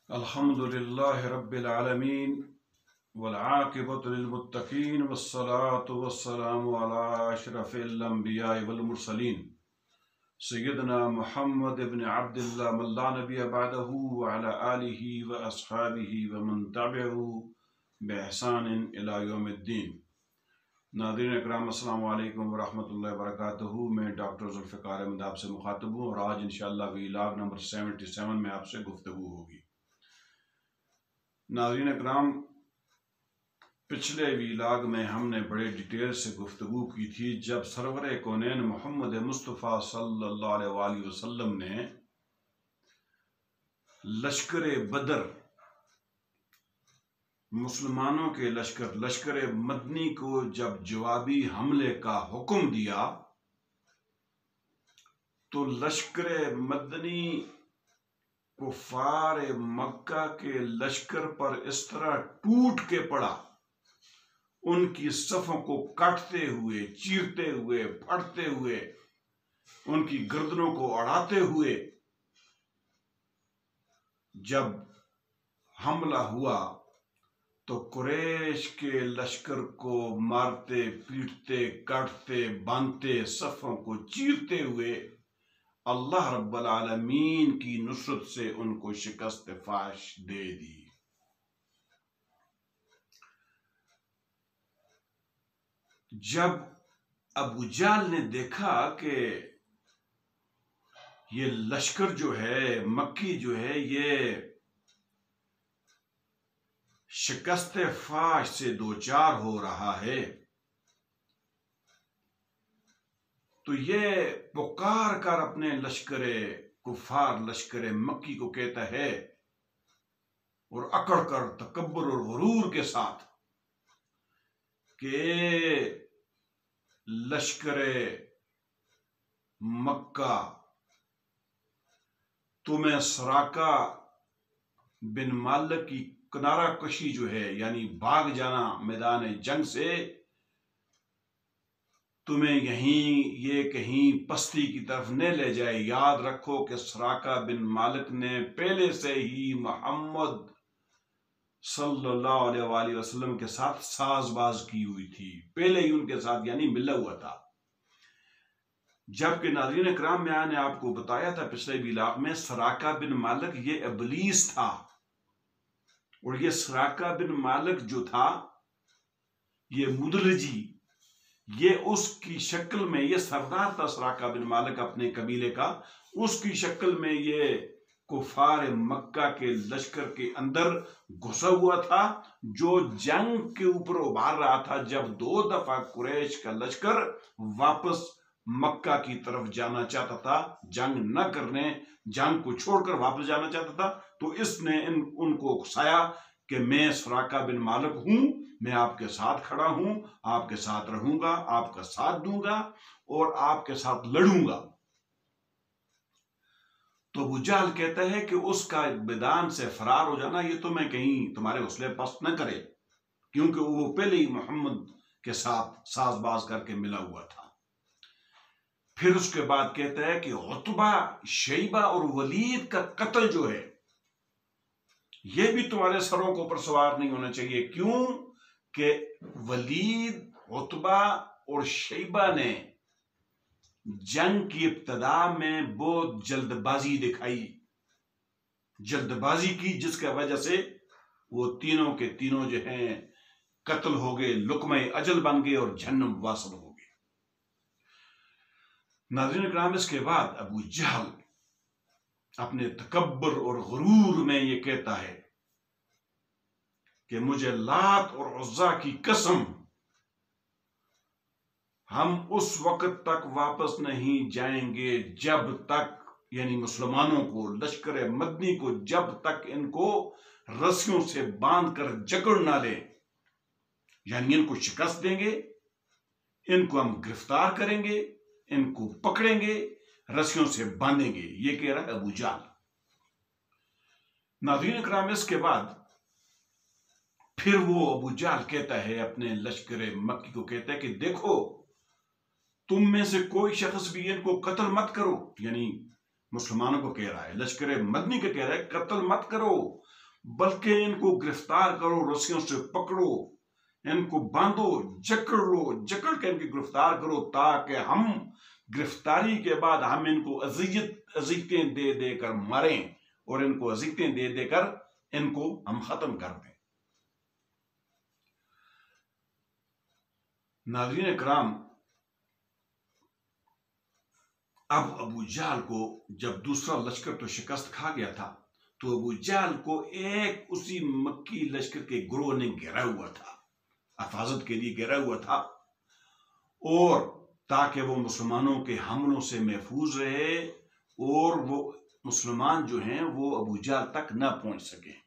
الحمد لله رب العالمين والعاقبة للمتقين والصلاة والسلام على أشرف الأنبياء والمرسلين سيدنا محمد بن عبد الله من لا نبي بعده وعلى آله وأصحابه ومن تبعه بإحسان إلى يوم الدين. ناظرین اکرام السلام علیکم ورحمۃ اللہ وبرکاتہ. میں ڈاکٹر ذوالفقار احمد آپ سے مخاطب ہوں اور آج انشاءاللہ ویلاگ نمبر 77 میں آپ سے گفتگو ہوگی. ناظرین اکرام، پچھلے ویلاگ میں ہم نے بڑے ڈیٹیل سے گفتگو کی تھی جب سرور کونین محمد مصطفیٰ صلی اللہ علیہ وآلہ وسلم نے لشکر بدر، مسلمانوں کے لشکر مدنی کو جب جوابی حملے کا حکم دیا تو لشکر مدنی کفار مکہ کے لشکر پر اس طرح ٹوٹ کے پڑا، ان کی صفوں کو کاٹتے ہوئے، چیرتے ہوئے، پھاڑتے ہوئے، ان کی گردنوں کو اڑاتے ہوئے جب حملہ ہوا تو قریش کے لشکر کو مارتے، پیٹتے، کاٹتے، باندھتے، صفوں کو چیرتے ہوئے اللہ رب العالمین کی نصرت سے ان کو شکست فاش دے دی. جب ابو جہل نے دیکھا کہ یہ لشکر جو ہے، مکی جو ہے، یہ شکست فاش سے دوچار ہو رہا ہے تو یہ پکار کر اپنے کفار لشکر مکی کو کہتا ہے، اور اکڑ کر تکبر اور غرور کے ساتھ، کہ لشکر مکہ، تمہیں سراقہ بن مالک کی کنارہ کشی جو ہے، یعنی بھاگ جانا میدان جنگ سے، تمہیں یہ کہیں پستی کی طرف نہ لے جائے. یاد رکھو کہ سراقہ بن مالک نے پہلے سے ہی محمد صلی اللہ علیہ وآلہ وسلم کے ساتھ ساز باز کی ہوئی تھی، پہلے ہی ان کے ساتھ یعنی ملا ہوا تھا. جبکہ ناظرین اکرام، میں نے آپ کو بتایا تھا پچھلے ویلاگ میں، سراقہ بن مالک یہ ابلیس تھا، اور یہ سراقہ بن مالک جو تھا، یہ مدلجی، یہ اس کی شکل میں، یہ سردار تھا سراقہ بن مالک اپنے قبیلے کا، اس کی شکل میں یہ کفار مکہ کے لشکر کے اندر گھسا ہوا تھا، جو جنگ کے اوپر ابھار رہا تھا. جب 2 دفعہ قریش کا لشکر واپس مکہ کی طرف جانا چاہتا تھا، جنگ نہ کرنے، جنگ کو چھوڑ کر واپس جانا چاہتا تھا، تو اس نے ان کو اکسایا کہ میں سراقہ بن مالک ہوں، میں آپ کے ساتھ کھڑا ہوں، آپ کے ساتھ رہوں گا، آپ کا ساتھ دوں گا اور آپ کے ساتھ لڑوں گا. تو ابو جہل کہتا ہے کہ اس کا میدان سے فرار ہو جانا یہ تمہیں کہیں تمہارے حوصلے پست نہ کرے، کیونکہ وہ پہلے ہی محمد کے ساتھ ساز باز کر کے ملا ہوا تھا. پھر اس کے بعد کہتا ہے کہ عتبہ، شیبہ اور ولید کا قتل جو ہے، یہ بھی تمہارے سروں کو پر سوار نہیں ہونا چاہیے. کیوں کہ ولید، عتبہ اور شیبہ نے جنگ کی ابتدا میں بہت جلد بازی دکھائی، جلد بازی کی، جس کی وجہ سے وہ تینوں کے تینوں جو ہیں قتل ہو گئے، لقمہ اجل بن گئے اور جہنم واصل ہو گئے. ناظرین اکرام، اس کے بعد ابو جہل اپنے تکبر اور غرور میں یہ کہتا ہے کہ مجھے لات اور عزا کی قسم، ہم اس وقت تک واپس نہیں جائیں گے جب تک، یعنی مسلمانوں کو، لشکر مدنی کو، جب تک ان کو رسیوں سے باندھ کر جکڑ نہ لیں، یعنی ان کو شکست دیں گے، ان کو ہم گرفتار کریں گے، ان کو پکڑیں گے، رسیوں سے باندھیں گے. یہ کہہ رہا ہے ابو جہل. ناظرین اکرام، اس کے بعد پھر وہ ابو جہل کہتا ہے اپنے لشکر مکی کو، کہتا ہے کہ دیکھو، تم میں سے کوئی شخص بھی ان کو قتل مت کرو، یعنی مسلمانوں کو کہہ رہا ہے، لشکر مدنی کو کہہ رہا ہے قتل مت کرو بلکہ ان کو گرفتار کرو، رسیوں سے پکڑو، ان کو باندھو، جکڑ لو، جکڑ کے ان کی گرفتار کرو تاکہ ہم گرفتاری کے بعد ہم ان کو اذیتیں دے دے کر ماریں اور ان کو اذیتیں دے دے کر ان کو ہم ختم کر دیں۔ ناظرین کرام، اب ابو جہل کو جب دوسرا لشکر تو شکست کھا گیا تھا تو ابو جہل کو ایک اسی مکی لشکر کے گروہ نے گھیرا ہوا تھا، حفاظت کے لیے گھیرا ہوا تھا، اور تاکہ وہ مسلمانوں کے حملوں سے محفوظ رہے اور وہ مسلمان جو ہیں وہ ابو جہل تک نہ پہنچ سکیں۔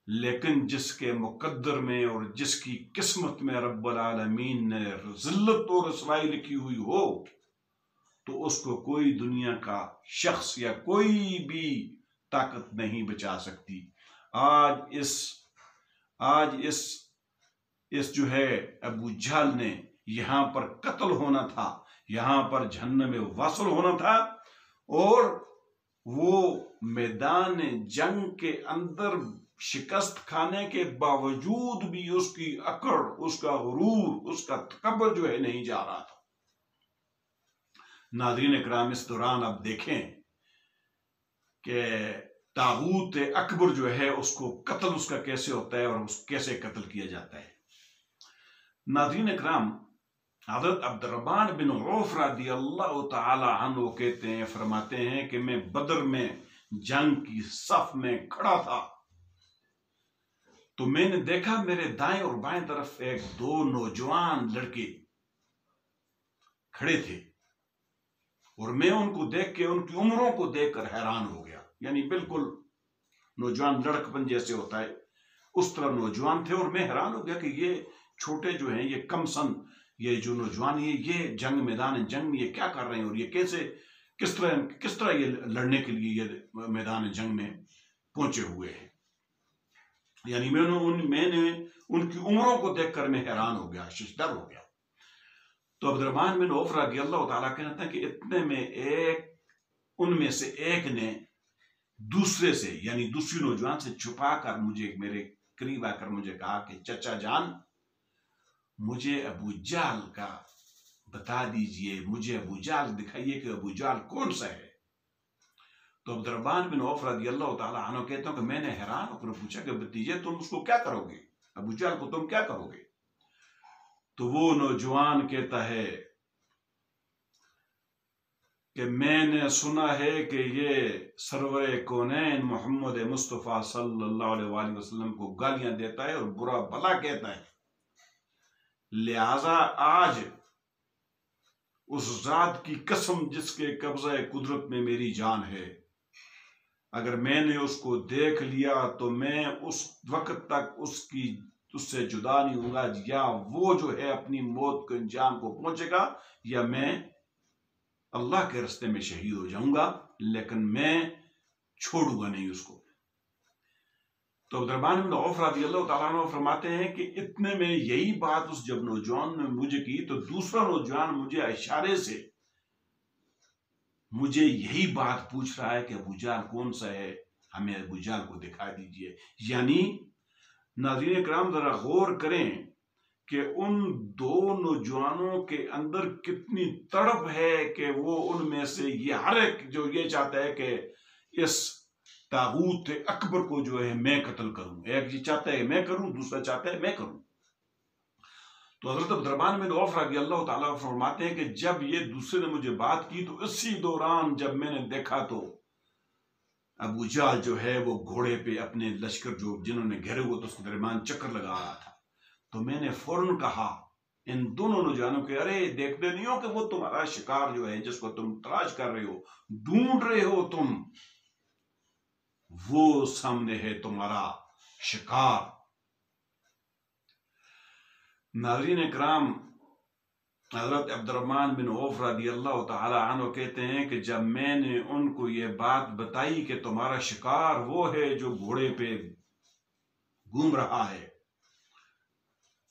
لیکن جس کے مقدر میں اور جس کی قسمت میں رب العالمین نے ذلت اور رسوائی لکھی ہوئی ہو تو اس کو کوئی دنیا کا شخص یا کوئی بھی طاقت نہیں بچا سکتی۔ آج اس جو ہے ابو جہل نے یہاں پر قتل ہونا تھا، یہاں پر جہنم میں واصل ہونا تھا، اور وہ میدان جنگ کے اندر شکست کھانے کے باوجود بھی اس کی اکڑ، اس کا غرور، اس کا تکبر جو ہے نہیں جا رہا تھا۔ ناظرین کرام، اس دوران اب دیکھیں کہ طاغوت اکبر جو ہے اس کو قتل اس کا کیسے ہوتا ہے اور اس کیسے قتل کیا جاتا ہے۔ ناظرین کرام، حضرت عبد الرحمن بن عوف رضی اللہ تعالی عنہ کہتے ہیں، فرماتے ہیں کہ میں بدر میں جنگ کی صف میں کھڑا تھا تو میں نے دیکھا میرے دائیں اور بائیں طرف دو نوجوان لڑکے کھڑے تھے، اور میں ان کو دیکھ کے، ان کی عمروں کو دیکھ کر حیران ہو گیا، یعنی بالکل نوجوان لڑکپن جیسے ہوتا ہے اس طرح نوجوان تھے، اور میں حیران ہو گیا کہ یہ چھوٹے جو ہیں، یہ کم سن، یہ جو نوجوان یہ جنگ میدان جنگ میں یہ کیا کر رہے ہیں، اور یہ کس طرح یہ لڑنے کے لیے یہ میدان جنگ میں پہنچے ہوئے ہیں۔ یعنی میں نے ان کی عمروں کو دیکھ کر میں حیران ہو گیا، ششدر ہو گیا۔ تو عبد الرحمن بن عوف رضی اللہ تعالیٰ کہتا ہے کہ اتنے میں ان میں سے ایک نے دوسرے سے، یعنی دوسری نوجوان سے چھپا کر مجھے میرے قریب آ کر مجھے کہا کہ چچا جان، مجھے ابو جہل کا بتا دیجئے، مجھے ابو جہل دکھائیے کہ ابو جہل کون سا ہے۔ تو عبد الرحمن بن عوف رضی اللہ تعالیٰ عنہ کہتا ہوں کہ میں نے حیران ہو کر پوچھا کہ بتیجے تم اس کو کیا کرو گے، ابو جہل کو تم کیا کرو گے؟ تو وہ نوجوان کہتا ہے کہ میں نے سنا ہے کہ یہ سرور کونین محمد مصطفیٰ صلی اللہ علیہ وآلہ وسلم کو گالیاں دیتا ہے اور برا بھلا کہتا ہے، لہذا آج اس ذات کی قسم جس کے قبضہ قدرت میں میری جان ہے، اگر میں نے اس کو دیکھ لیا تو میں اس وقت تک اس سے جدا نہیں ہوں گا، یا وہ جو ہے اپنی موت کے انجام کو پہنچے گا، یا میں اللہ کے راستے میں شہید ہو جاؤں گا، لیکن میں چھوڑوں گا نہیں اس کو۔ تو عبد الرحمن بن عوف رضی اللہ تعالیٰ عنہ فرماتے ہیں کہ اتنے میں یہی بات اس جب نوجوان نے مجھے کی تو دوسرا نوجوان مجھے اشارے سے مجھے یہی بات پوچھ رہا ہے کہ ابو جہل کون سا ہے، ہمیں ابو جہل کو دکھا دیجئے۔ یعنی ناظرین کرام ذرا غور کریں کہ ان دو نوجوانوں کے اندر کتنی تڑپ ہے کہ وہ ان میں سے یہ ہر ایک جو یہ چاہتا ہے کہ اس طاغوت اکبر کو جو ہے میں قتل کروں، ایک یہ چاہتا ہے میں کروں، دوسرا چاہتا ہے میں کروں۔ تو حضرت عبد الرحمن بن عوف رضی اللہ تعالیٰ فرماتے ہیں کہ جب یہ دوسرے نے مجھے بات کی تو اسی دوران جب میں نے دیکھا تو ابو جہل جو ہے وہ گھوڑے پہ اپنے لشکر جنہوں نے گھیرے ہوئے تو اس کے درمیان چکر لگا رہا تھا۔ تو میں نے فوراً کہا ان دونوں نوجوانوں کے، ارے دیکھتے نہیں ہو کہ وہ تمہارا شکار جو ہے جس کو تم تلاش کر رہے ہو، ڈھونڈ رہے ہو تم، وہ سامنے ہے تمہارا شکار۔ ناظرین کرام، حضرت عبد الرحمن بن عوف رضی اللہ تعالی عنہ کہتے ہیں کہ جب میں نے ان کو یہ بات بتائی کہ تمہارا شکار وہ ہے جو گھوڑے پہ گھوم رہا ہے،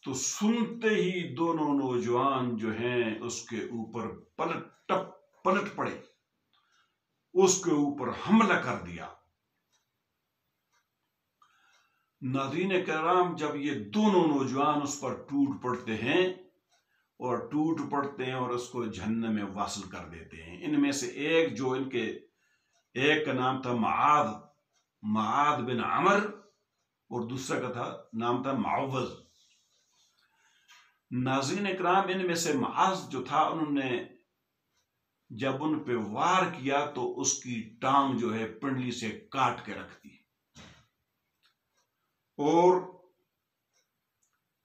تو سنتے ہی دونوں نوجوان جو ہیں اس کے اوپر پلٹ پڑے اس کے اوپر حملہ کر دیا۔ ناظرین کرام، جب یہ دونوں نوجوان اس پر ٹوٹ پڑتے ہیں اور اس کو جہنم میں واصل کر دیتے ہیں۔ ان میں سے ایک جو ان کے ایک کا نام تھا معاذ بن عمر اور دوسرا کا نام تھا معوذ۔ ناظرین اکرام، ان میں سے معاذ جو تھا، انہوں نے جب ان پہ وار کیا تو اس کی ٹانگ جو ہے پنڈلی سے کاٹ کے رکھ دی، اور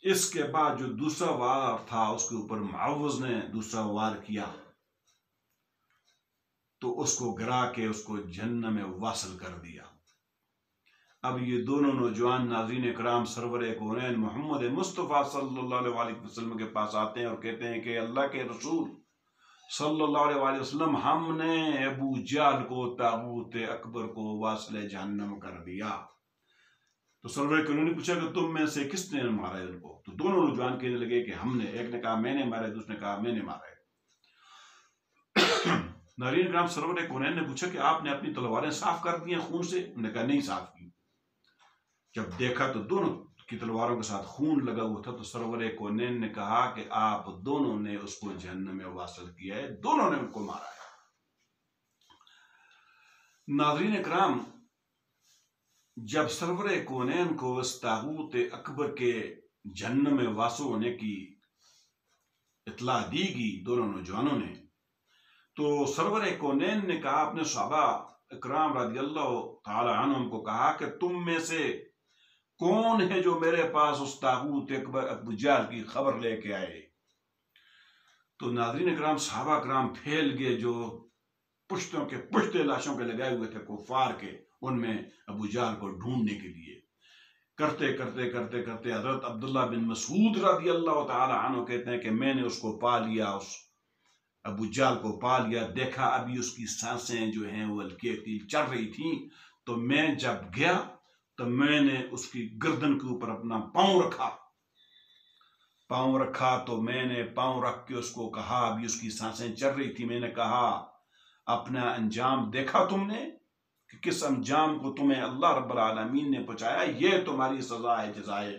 اس کے بعد جو دوسرا وار تھا اس کے اوپر معوذ نے دوسرا وار کیا تو اس کو گرا کے اس کو جہنم میں واصل کر دیا۔ اب یہ دونوں نوجوان ناظرین اکرام سرور کونین محمد مصطفیٰ صلی اللہ علیہ وسلم کے پاس آتے ہیں اور کہتے ہیں کہ اللہ کے رسول صلی اللہ علیہ وسلم، ہم نے ابو جہل کو، طاغوت اکبر کو واصل جہنم کر دیا۔ تو سرور کونین نے پوچھا کہ تم میں سے کس نے مارا ہے ان کو؟ تو دونوں نوجوان کہنے لگے کہ ہم نے، ایک نے کہا میں نے مارا ہے، دوسرے نے کہا میں نے مارا ہے۔ ناظرین اکرام سرور کونین نے پوچھا کہ آپ نے اپنی تلواریں صاف کر دی ہیں خون سے؟ انہوں نے کہا نہیں صاف کی۔ جب دیکھا تو دونوں کی تلواروں کے ساتھ خون لگا ہوا تھا، تو سرور کونین نے کہا کہ آپ دونوں نے اس کو جہنم میں واصل کیا ہے، دونوں نے ان کو مارا ہے۔ ناظرین اکرام، جب سرور کونین کو اس طاغوت اکبر کے جہنم میں واصل ہونے کی اطلاع دی گئی دونوں نوجوانوں نے، تو سرور کونین نے کہا اپنے صحابہ اکرام رضی اللہ تعالی عنہم کو کہا کہ تم میں سے کون ہے جو میرے پاس اس طاغوت اکبر ابو جہل کی خبر لے کے آئے؟ تو ناظرین اکرام صحابہ اکرام پھیل گئے جو پشتوں کے پشتے لاشوں کے لگائے ہوئے تھے کفار کے، ان میں ابو جہل کو ڈھونڈنے کے لیے کرتے کرتے کرتے کرتے حضرت عبداللہ بن مسعود رضی اللہ تعالی عنہ کہتے ہیں کہ میں نے اس کو پا لیا، اس ابو جہل کو پا لیا، دیکھا ابھی اس کی سانسیں جو ہیں وہ ہلکی ہلکی چل رہی تھیں، تو میں جب گیا تو میں نے اس کی گردن کے اوپر اپنا پاؤں رکھا تو میں نے پاؤں رکھ کے اس کو کہا، ابھی اس کی سانسیں چل رہی تھی، میں نے کہا اپنا انجام دیکھا تم نے کہ کس انجام کو تمہیں اللہ رب العالمین نے پہنچایا، یہ تمہاری سزا ہے، جزا ہے۔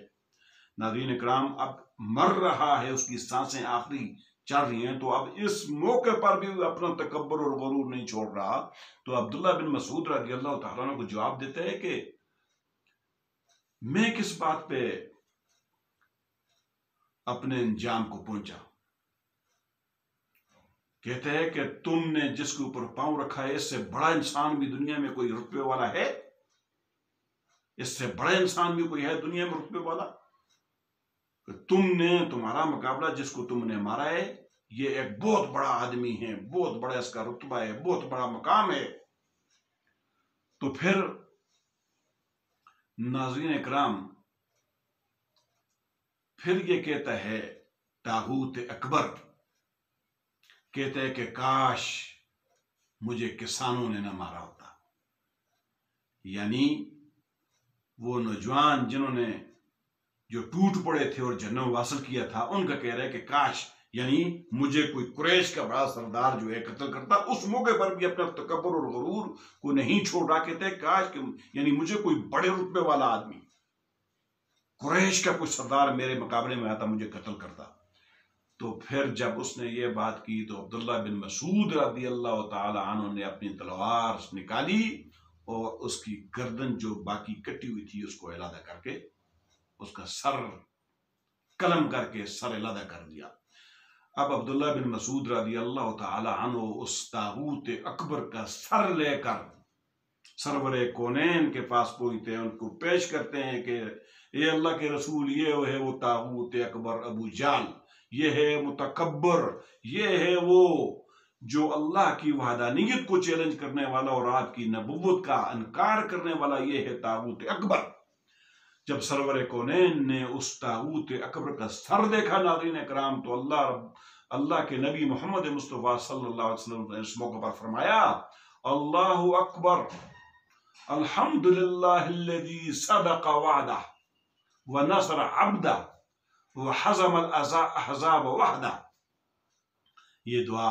ناظرین اکرام، اب مر رہا ہے، اس کی سانسیں آخری چل رہی ہیں، تو اب اس موقع پر بھی اپنا تکبر اور غرور نہیں چھوڑ رہا، تو عبداللہ بن مسعود رضی اللہ تعالیٰ عنہ کو جواب دیتے ہیں کہ میں کس بات پہ اپنے انجام کو پہنچا؟ کہتے ہیں کہ تم نے جس کے اوپر پاؤں رکھا ہے، اس سے بڑا انسان بھی دنیا میں کوئی رتبے والا ہے؟ اس سے بڑا انسان بھی کوئی ہے دنیا میں رتبے والا؟ کہ تمہارا مقابلہ جس کو تم نے مارا ہے، یہ ایک بہت بڑا آدمی ہے، بہت بڑا اس کا رتبہ ہے، بہت بڑا مقام ہے۔ تو پھر ناظرین اکرام، پھر یہ کہتا ہے طاغوت اکبر، کہتا ہے کہ کاش مجھے کسانوں نے نہ مارا ہوتا۔ یعنی وہ نوجوان جنہوں نے جو ٹوٹ پڑے تھے اور جہنم واصل کیا تھا، ان کا کہہ رہا ہے کہ کاش، یعنی مجھے کوئی قریش کا بڑا سردار جو ہے قتل کرتا، اس موقع پر بھی اپنا تکبر اور غرور کو نہیں چھوڑ رہا، کہتے ہیں کاش کہ یعنی مجھے کوئی بڑے رتبے والا آدمی، قریش کا کوئی سردار میرے مقابلے میں آتا، مجھے قتل کرتا۔ تو پھر جب اس نے یہ بات کی تو عبداللہ بن مسعود رضی اللہ تعالی عنہ نے اپنی تلوار نکالی اور اس کی گردن جو باقی کٹی ہوئی تھی اس کو علیحدہ کر کے، اس کا سر قلم کر کے سر علیحدہ کر دیا۔ اب عبداللہ بن مسعود رضی اللہ تعالی عنہ اس طاغوت اکبر کا سر لے کر سرور کونین کے پاس پہنچتے ہیں، ان کو پیش کرتے ہیں کہ اے اللہ کے رسول، یہ ہے وہ طاغوت اکبر ابو جہل، یہ ہے متکبر، یہ ہے وہ جو اللہ کی وحدانیت کو چیلنج کرنے والا اور آپ کی نبوت کا انکار کرنے والا، یہ ہے طاغوت اکبر۔ جب سرور کونین نے اس طاغوت اکبر کا سر دیکھا ناظرین اکرام، تو اللہ کے نبی محمد مصطفیٰ صلی اللہ علیہ وسلم نے اس موقع پر فرمایا، اللہ اکبر، الحمدللہ الذی صدق وعدہ ونصر عبدہ وحزم الاحزاب وحدہ۔ یہ دعا